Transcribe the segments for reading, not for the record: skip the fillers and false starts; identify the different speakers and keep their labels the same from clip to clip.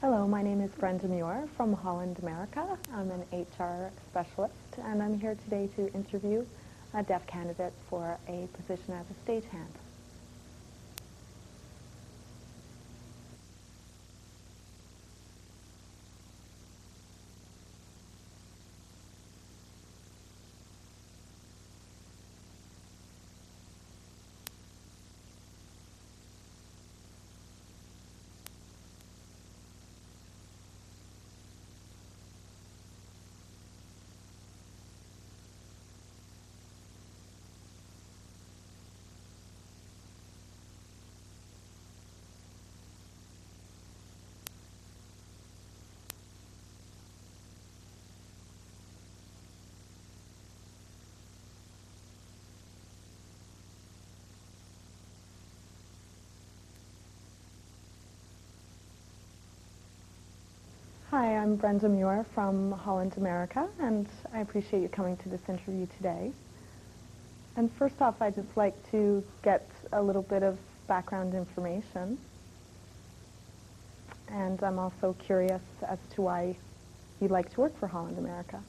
Speaker 1: Hello, my name is Brenda Muir from Holland America. I'm an HR specialist, and I'm here today to interview a deaf candidate for a position as a stagehand. Hi, I'm Brenda Muir from Holland America, and I appreciate you coming to this interview today. And first off, I'd just like to get a little bit of background information. And I'm also curious as to why you'd like to work for Holland America.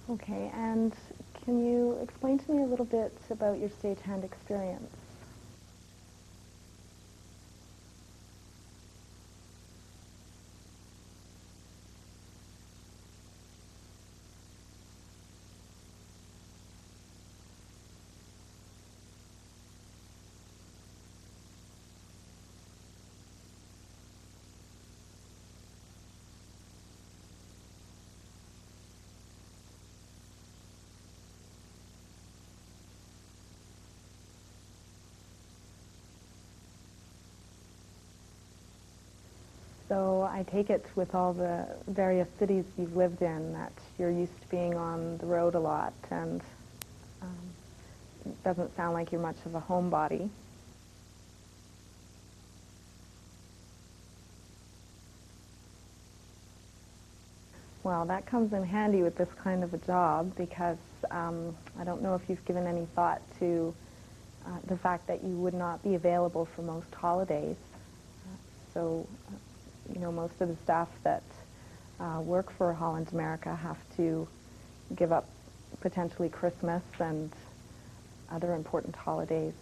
Speaker 1: Okay, and can you explain to me a little bit about your stagehand experience? So I take it with all the various cities you've lived in that you're used to being on the road a lot, and um, it doesn't sound like you're much of a homebody. Well, that comes in handy with this kind of a job because I don't know if you've given any thought to the fact that you would not be available for most holidays. So, most of the staff that work for Holland America have to give up potentially Christmas and other important holidays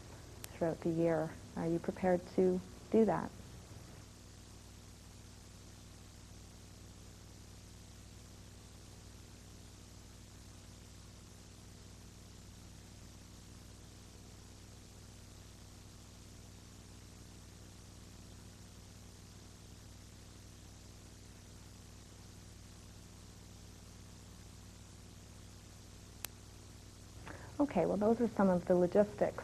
Speaker 1: throughout the year. Are you prepared to do that? Okay, well, those are some of the logistics.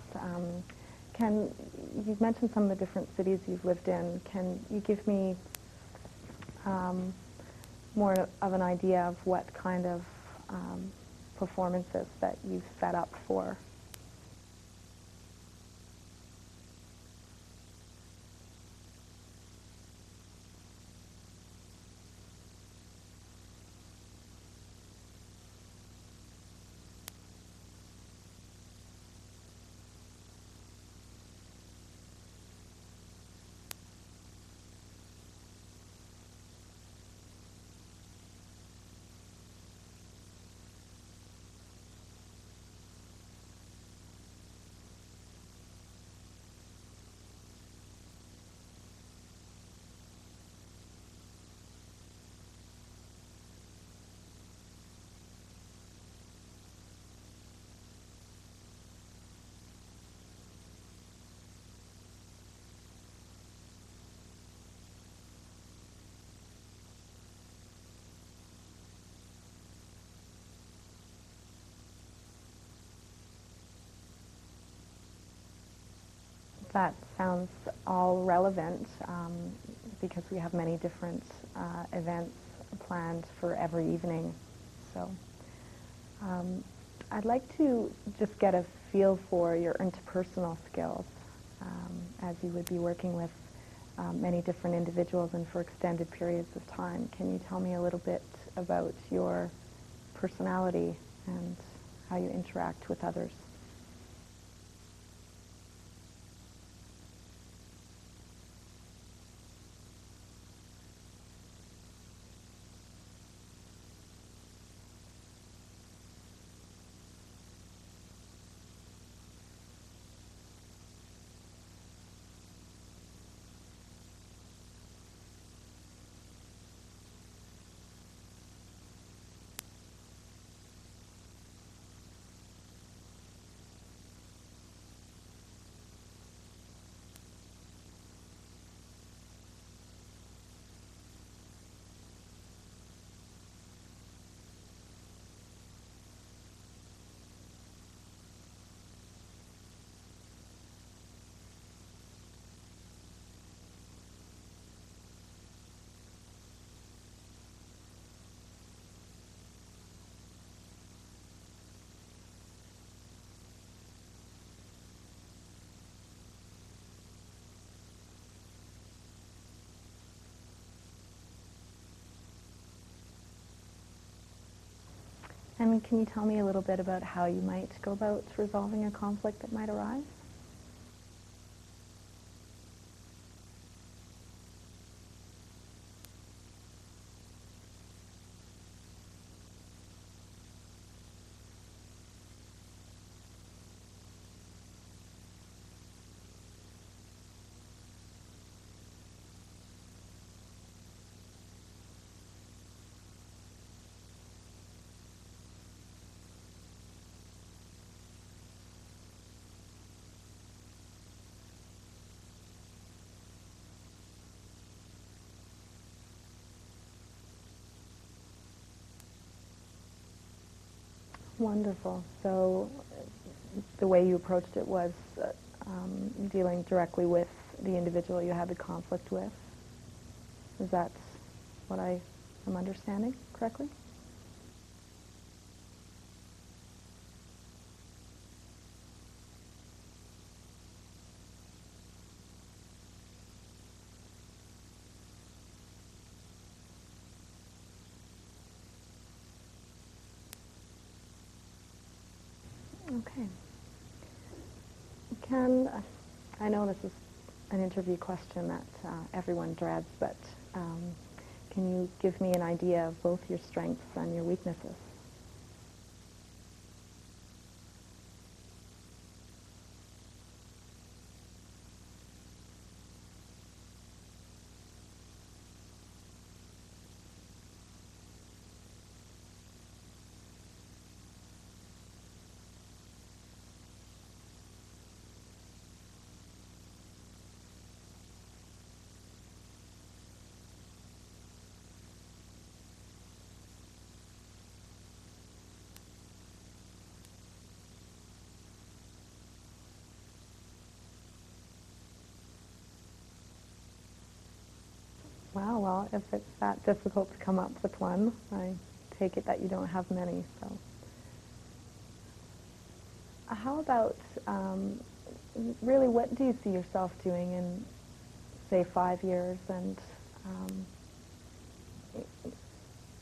Speaker 1: You've mentioned some of the different cities you've lived in. Can you give me um, more of an idea of what kind of performances that you've set up for? that sounds all relevant because we have many different events planned for every evening. So I'd like to just get a feel for your interpersonal skills as you would be working with many different individuals and for extended periods of time. Can you tell me a little bit about your personality and how you interact with others? And can you tell me a little bit about how you might go about resolving a conflict that might arise? Wonderful. So the way you approached it was dealing directly with the individual you had the conflict with. Is that what I am understanding correctly? Okay. Can I know this is an interview question that everyone dreads, but can you give me an idea of both your strengths and your weaknesses? Wow, well, if it's that difficult to come up with one, I take it that you don't have many. So, how about really, what do you see yourself doing in, say, 5 years um,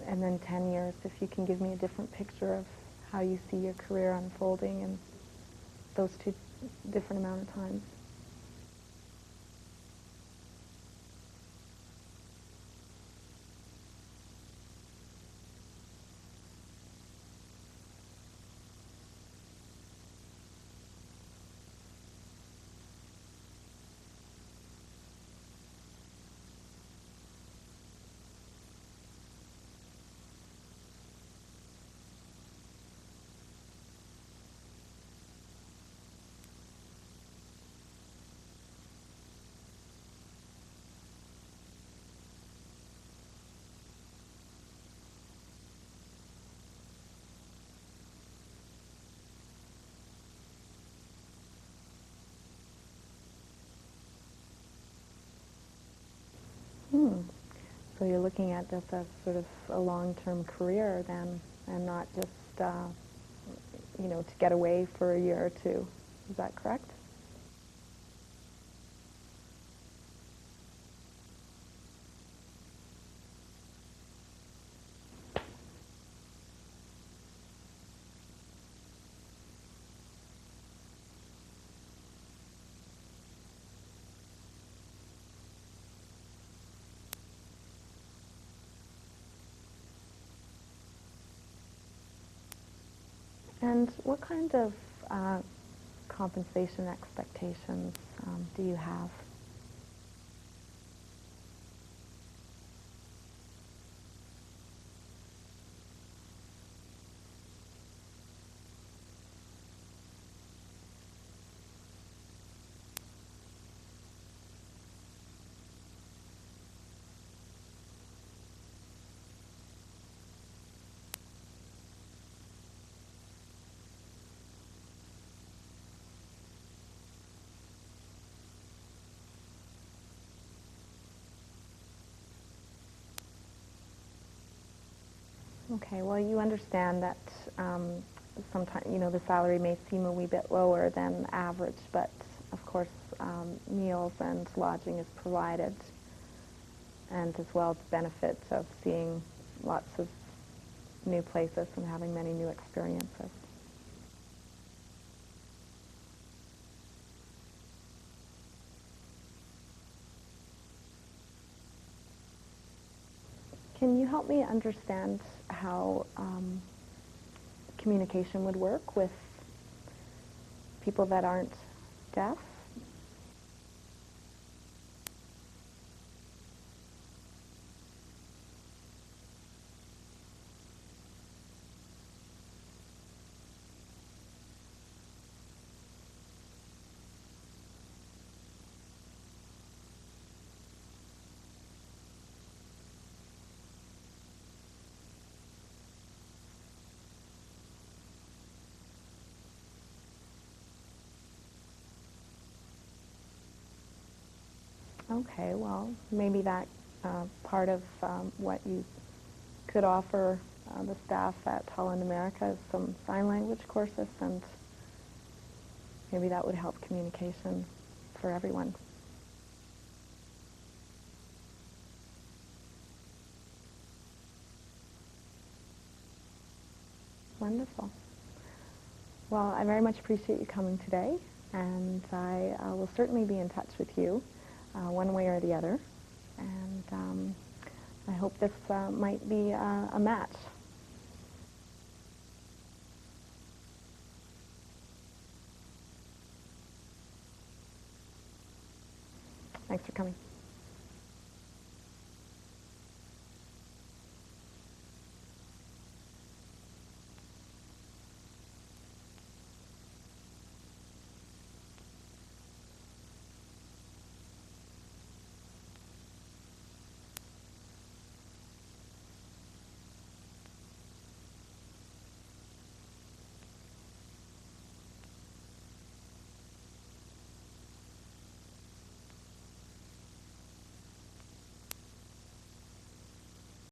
Speaker 1: and then 10 years? If you can give me a different picture of how you see your career unfolding in those two different amount of times. Hmm. So you're looking at this as sort of a long-term career then, and not just, to get away for a year or two. Is that correct? And what kind of compensation expectations do you have? Okay, well, you understand that sometimes, the salary may seem a wee bit lower than average, but of course, meals and lodging is provided, and as well the benefit of seeing lots of new places and having many new experiences. Can you help me understand how communication would work with people that aren't deaf? Okay, well, maybe that part of what you could offer the staff at Holland America is some sign language courses, and maybe that would help communication for everyone. Wonderful. Well, I very much appreciate you coming today, and I will certainly be in touch with you one way or the other, and I hope this might be a match. Thanks for coming.